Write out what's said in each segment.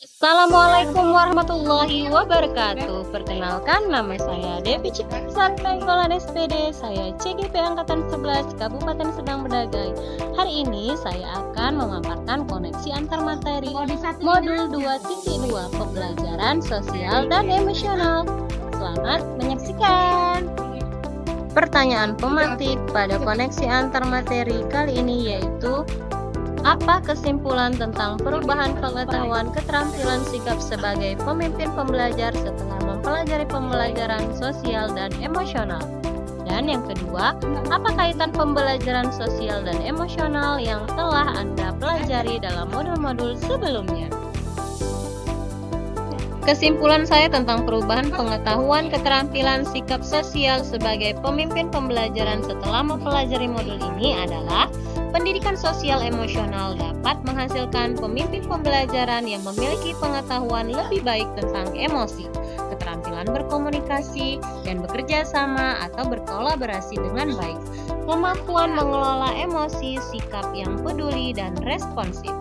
Assalamualaikum warahmatullahi wabarakatuh. Perkenalkan, nama saya Devi Cipta Nainggolan SPD. Saya CGP Angkatan 11 Kabupaten Sedang Bedagai. Hari ini saya akan memaparkan koneksi antar materi modul 2.2 pembelajaran sosial dan emosional. Selamat menyaksikan. Pertanyaan pematik pada koneksi antar materi kali ini yaitu: apa kesimpulan tentang perubahan pengetahuan keterampilan sikap sebagai pemimpin pembelajar setelah mempelajari pembelajaran sosial dan emosional? Dan yang kedua, apa kaitan pembelajaran sosial dan emosional yang telah Anda pelajari dalam modul-modul sebelumnya? Kesimpulan saya tentang perubahan pengetahuan keterampilan sikap sosial sebagai pemimpin pembelajaran setelah mempelajari modul ini adalah: pendidikan sosial emosional dapat menghasilkan pemimpin pembelajaran yang memiliki pengetahuan lebih baik tentang emosi, keterampilan berkomunikasi dan bekerja sama atau berkolaborasi dengan baik, kemampuan mengelola emosi, sikap yang peduli dan responsif,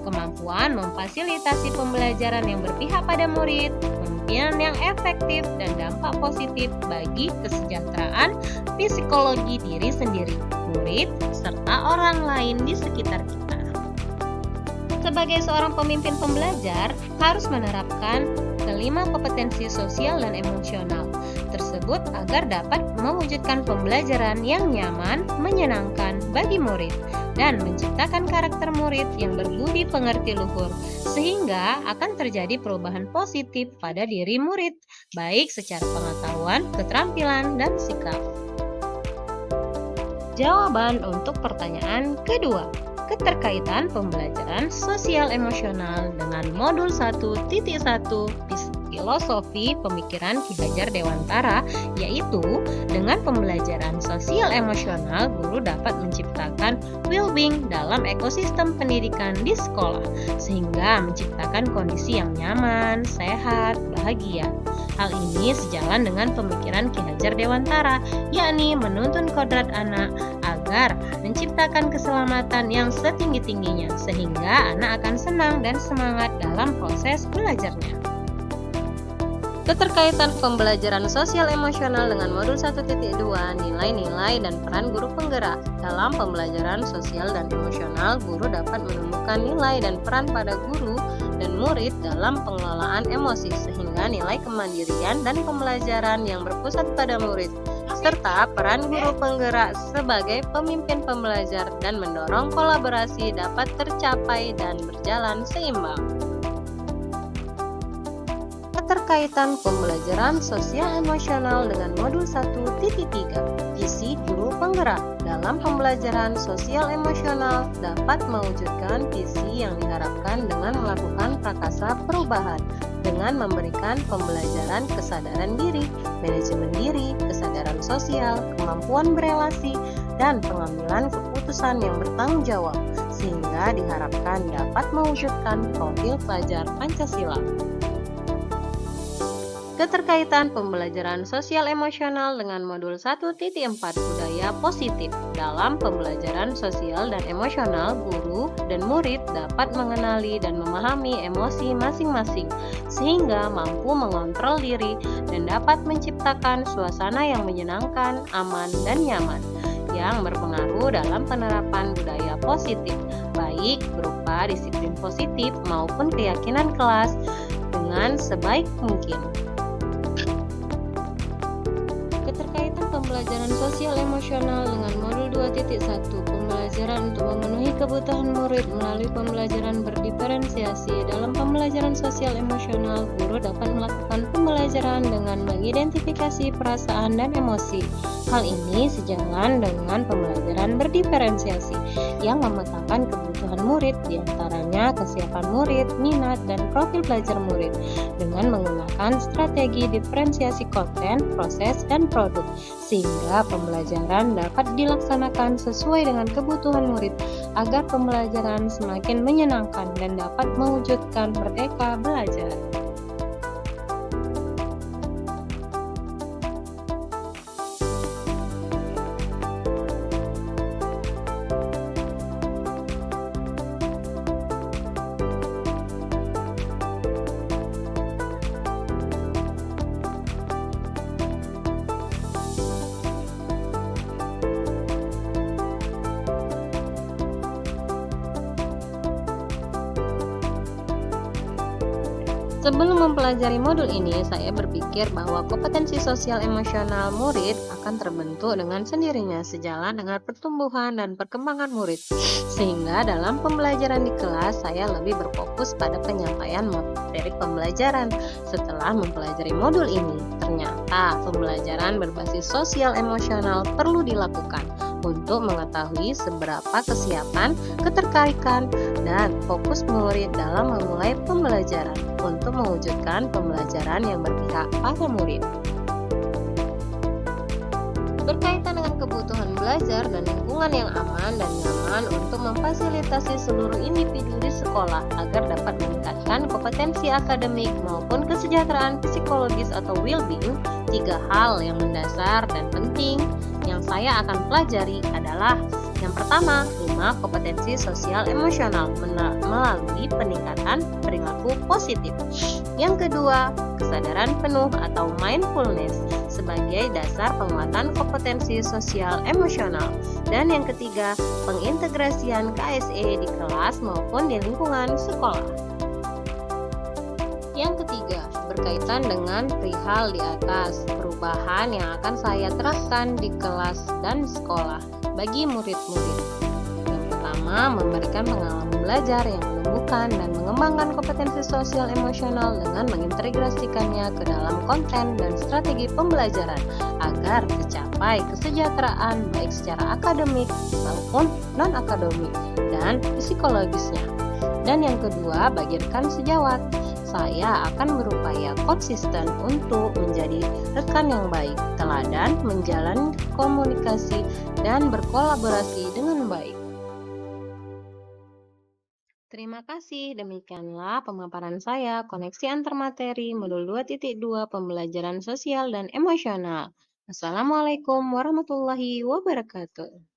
kemampuan memfasilitasi pembelajaran yang berpihak pada murid, pemimpinan yang efektif dan dampak positif bagi kesejahteraan psikologi diri sendiri, murid, serta orang lain di sekitar kita. Sebagai seorang pemimpin pembelajar, harus menerapkan kelima kompetensi sosial dan emosional tersebut agar dapat mewujudkan pembelajaran yang nyaman, menyenangkan bagi murid, dan menciptakan karakter murid yang berbudi pengerti luhur, sehingga akan terjadi perubahan positif pada diri murid, baik secara pengetahuan, keterampilan, dan sikap. Jawaban untuk pertanyaan kedua, keterkaitan pembelajaran sosial emosional dengan modul 1.1 filosofi pemikiran Ki Hajar Dewantara, yaitu dengan pembelajaran sosial emosional guru dapat menciptakan well-being dalam ekosistem pendidikan di sekolah, sehingga menciptakan kondisi yang nyaman, sehat, bahagia. Hal ini sejalan dengan pemikiran Ki Hajar Dewantara, yakni menuntun kodrat anak agar menciptakan keselamatan yang setinggi-tingginya, sehingga anak akan senang dan semangat dalam proses belajarnya. Keterkaitan pembelajaran sosial emosional dengan modul 1.2, nilai-nilai dan peran guru penggerak. Dalam pembelajaran sosial dan emosional, guru dapat menemukan nilai dan peran pada guru dan murid dalam pengelolaan emosi, sehingga nilai kemandirian dan pembelajaran yang berpusat pada murid, serta peran guru penggerak sebagai pemimpin pembelajar dan mendorong kolaborasi dapat tercapai dan berjalan seimbang. Keterkaitan pembelajaran sosial emosional dengan modul 1.3, visi guru penggerak. Dalam pembelajaran sosial emosional dapat mewujudkan visi yang diharapkan dengan melakukan prakasa perubahan, dengan memberikan pembelajaran kesadaran diri, manajemen diri, kesadaran sosial, kemampuan berelasi, dan pengambilan keputusan yang bertanggung jawab, sehingga diharapkan dapat mewujudkan profil pelajar Pancasila. Keterkaitan pembelajaran sosial emosional dengan modul 1.4 budaya positif. Dalam pembelajaran sosial dan emosional, guru dan murid dapat mengenali dan memahami emosi masing-masing, sehingga mampu mengontrol diri dan dapat menciptakan suasana yang menyenangkan, aman, dan nyaman, yang berpengaruh dalam penerapan budaya positif, baik berupa disiplin positif maupun keyakinan kelas dengan sebaik mungkin. Keterkaitan pembelajaran sosial emosional dengan modul 2.1, pembelajaran untuk memenuhi kebutuhan murid melalui pembelajaran berdiferensiasi. Dalam pembelajaran sosial emosional, guru dapat melakukan pembelajaran dengan mengidentifikasi perasaan dan emosi. Hal ini sejalan dengan pembelajaran berdiferensiasi yang memetakan kebutuhan murid, diantaranya kesiapan murid, minat, dan profil belajar murid, dengan menggunakan strategi diferensiasi konten, proses, dan produk, sehingga pembelajaran dapat dilaksanakan sesuai dengan kebutuhan murid agar pembelajaran semakin menyenangkan dan dapat mewujudkan merdeka belajar. Sebelum mempelajari modul ini, saya berpikir bahwa kompetensi sosial emosional murid akan terbentuk dengan sendirinya sejalan dengan pertumbuhan dan perkembangan murid. Sehingga dalam pembelajaran di kelas, saya lebih berfokus pada penyampaian materi pembelajaran. Setelah mempelajari modul ini, ternyata pembelajaran berbasis sosial emosional perlu dilakukan untuk mengetahui seberapa kesiapan, ketertarikan, dan fokus murid dalam memulai pembelajaran untuk mewujudkan pembelajaran yang berpihak pada murid. Berkaitan dengan kebutuhan belajar dan lingkungan yang aman dan nyaman untuk memfasilitasi seluruh individu di sekolah agar dapat meningkatkan kompetensi akademik maupun kesejahteraan psikologis atau well-being, tiga hal yang mendasar dan penting yang saya akan pelajari adalah yang pertama, 5 kompetensi sosial emosional melalui peningkatan perilaku positif. Yang kedua, kesadaran penuh atau mindfulness sebagai dasar penguatan kompetensi sosial emosional. Dan yang ketiga, pengintegrasian KSE di kelas maupun di lingkungan sekolah. Yang ketiga, berkaitan dengan perihal di atas, perubahan yang akan saya terapkan di kelas dan sekolah bagi murid-murid. Yang pertama, memberikan pengalaman belajar yang menumbuhkan dan mengembangkan kompetensi sosial emosional dengan mengintegrasikannya ke dalam konten dan strategi pembelajaran agar tercapai kesejahteraan baik secara akademik maupun non-akademik dan psikologisnya. Dan yang kedua, bagi rekan sejawat, saya akan berupaya konsisten untuk menjadi rekan yang baik, teladan, menjalin komunikasi, dan berkolaborasi dengan baik. Terima kasih, demikianlah pemaparan saya koneksi antar materi modul 2.2 pembelajaran sosial dan emosional. Assalamualaikum warahmatullahi wabarakatuh.